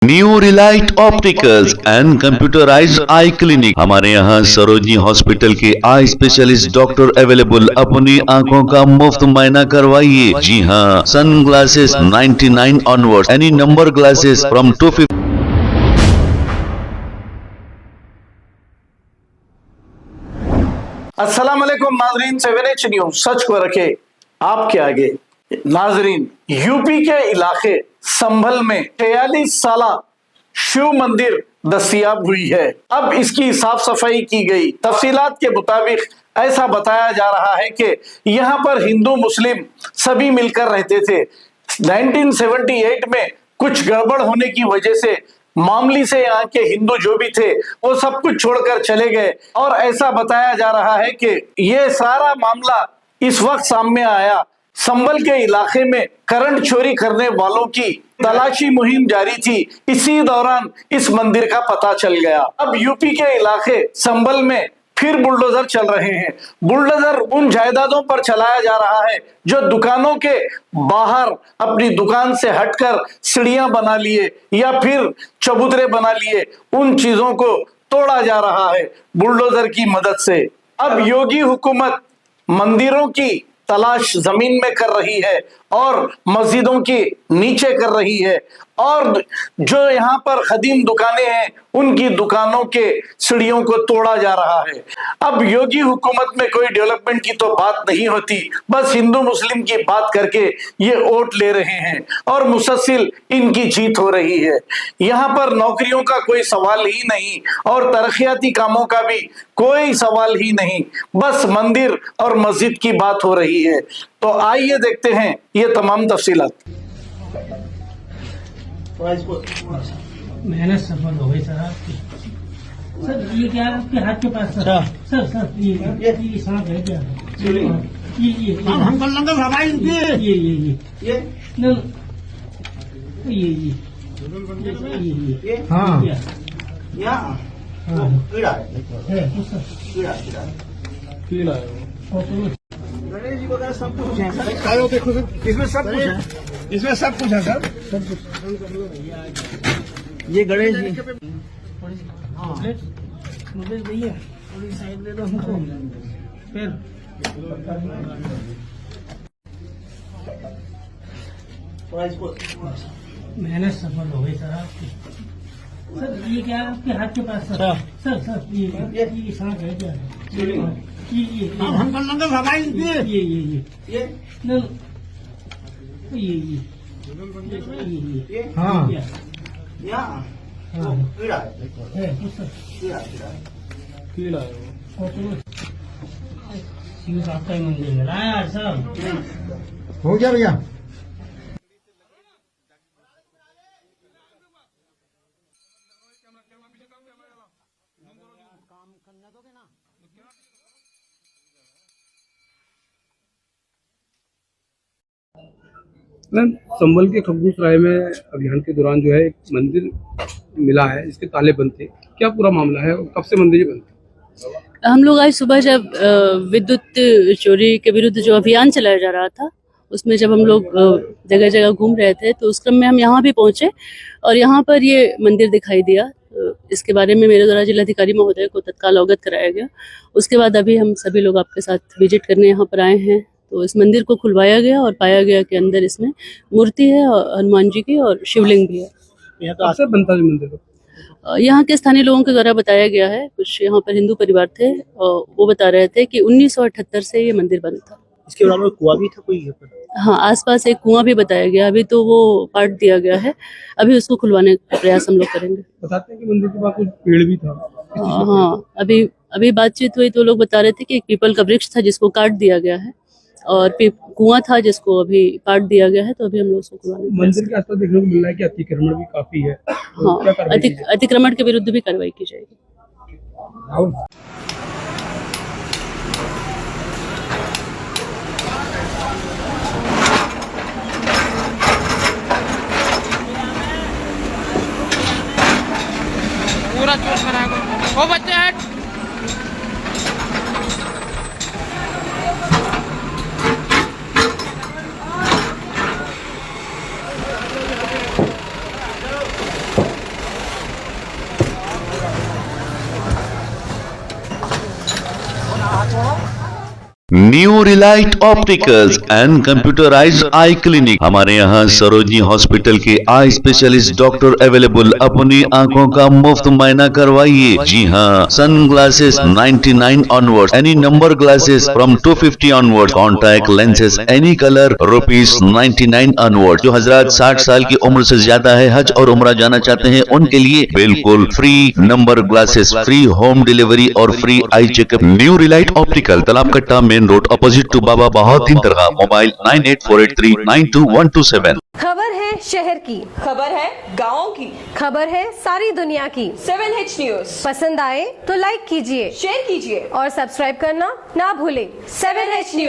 New Relight opticals and computerised I clinic. हमारे यहाँ Sarojini hospital के आई स्पेशलिस्ट डॉक्टर अवेलेबल। अपनी आंखों का मुफ्त मायना करवाइए। जी हाँ, sun glasses 99 onward, any number glasses from 250। अस्सलाम वालेकुम नाजरीन, 7H न्यूज सच को रखे आपके आगे। नाजरीन, यूपी के इलाके संभल में 46 साला शिव मंदिर दस्तयाब हुई है। अब इसकी साफ सफाई की गई। तफसीलात के मुताबिक ऐसा बताया जा रहा है कि यहाँ पर हिंदू मुस्लिम सभी मिलकर रहते थे। 1978 में कुछ गड़बड़ होने की वजह से मामूली से यहाँ के हिंदू जो भी थे वो सब कुछ छोड़कर चले गए, और ऐसा बताया जा रहा है कि ये सारा मामला इस वक्त सामने आया। संभल के इलाके में करंट चोरी करने वालों की तलाशी मुहिम जारी थी। इसी दौरान इस मंदिर का पता चल गया। अब यूपी के इलाके संभल में फिर बुलडोजर चल रहे हैं। बुलडोजर उन जायदादों पर चलाया जा रहा है जो दुकानों के बाहर अपनी दुकान से हटकर सीढ़ियां बना लिए या फिर चबूतरे बना लिए, उन चीजों को तोड़ा जा रहा है बुलडोजर की मदद से। अब योगी हुकूमत मंदिरों की तलाश जमीन में कर रही है और मस्जिदों की नीचे कर रही है, और जो यहाँ पर खदीम दुकानें हैं उनकी दुकानों के सीढ़ियों को तोड़ा जा रहा है। अब योगी हुकूमत में कोई डेवलपमेंट की तो बात नहीं होती, बस हिंदू मुस्लिम की बात करके ये वोट ले रहे हैं और मुसलसल इनकी जीत हो रही है। यहाँ पर नौकरियों का कोई सवाल ही नहीं और तरक्याती कामों का भी कोई सवाल ही नहीं, बस मंदिर और मस्जिद की बात हो रही है। तो आइए देखते हैं ये तमाम तफसीलात। मेहनत सफल हो गई सर आपकी। सर ये क्या आपके हाथ के पास सर ये सांप है क्या? ये हम कर लेंगे हवाई ये हाँ कीड़ा है। गणेश जी वगैरह सब कुछ है सर। देखो सर, इसमें सब कुछ है, इसमें सब कुछ है सर, सब कुछ। ये गणेश जी मुझे भैया थोड़ी साइड दे दो हमको। फिर मेहनत सफल हो गई सर आपकी। सर ये क्या आपके हाथ के पास सर ये सांप है क्या? ये हम कर लेंगे हवाई ये हाँ कीड़ा है। शिव साहब का मंदिर है यार सब हो गया भैया। मैम, संभल के खरगोश राय में अभियान के दौरान जो है एक मंदिर मिला है, इसके ताले बंद थे। क्या पूरा मामला है और कब से मंदिर बंद थे? हम लोग आज सुबह जब विद्युत चोरी के विरुद्ध जो अभियान चलाया जा रहा था उसमें जब हम लोग जगह जगह घूम रहे थे तो उस क्रम में हम यहाँ भी पहुँचे और यहाँ पर ये मंदिर दिखाई दिया। इसके बारे में मेरे द्वारा जिलाधिकारी महोदय को तत्काल अवगत कराया गया। उसके बाद अभी हम सभी लोग आपके साथ विजिट करने यहाँ पर आए हैं। तो इस मंदिर को खुलवाया गया और पाया गया कि अंदर इसमें मूर्ति है हनुमान जी की और शिवलिंग भी है। यहाँ तो अक्सर बनता है मंदिर को। यहाँ के स्थानीय लोगों के द्वारा बताया गया है, कुछ यहाँ पर हिंदू परिवार थे और वो बता रहे थे कि 1978 से ये मंदिर बंद था। इसके अलावा कुआं भी था कोई? हाँ, आसपास एक कुआं भी बताया गया, अभी तो वो पाट दिया गया है, अभी उसको खुलवाने का प्रयास हम लोग करेंगे। बताते हैं कि मंदिर के पास कुछ पेड़ भी था। हाँ, अभी बातचीत हुई तो लोग बता रहे थे कि एक पीपल का वृक्ष था जिसको काट दिया गया है और कुआं था जिसको अभी काट दिया गया है, तो अभी हम लोग उसको खुलवाने। मंदिर के आसपास देखने को मिल रहा है कि अतिक्रमण भी काफी है। हाँ, अतिक्रमण के विरुद्ध भी कार्रवाई की जाएगी। पूरा चोट करा वो बच्चे हट। New Relight opticals and computerised I clinic. हमारे यहाँ सरोजनी हॉस्पिटल के आई स्पेशलिस्ट डॉक्टर अवेलेबल। अपनी आंखों का मुफ्त मुआयना करवाइए। जी हाँ, sun glasses 99 onward, any number glasses from 250 onward, contact lenses any colour ₹99 onward. जो हजरात 60 साल की उम्र से ज्यादा है, हज और उम्रा जाना चाहते हैं, उनके लिए बिल्कुल free number glasses, free home delivery और free eye checkup. New relight optical, Talab Katta, main road, opposite to Baba Bahauddin दरगाह। मोबाइल 9848392127। खबर है शहर की, खबर है गाँव की, खबर है सारी दुनिया की। 7H न्यूज पसंद आए तो लाइक कीजिए, शेयर कीजिए और सब्सक्राइब करना ना भूलें। 7H news.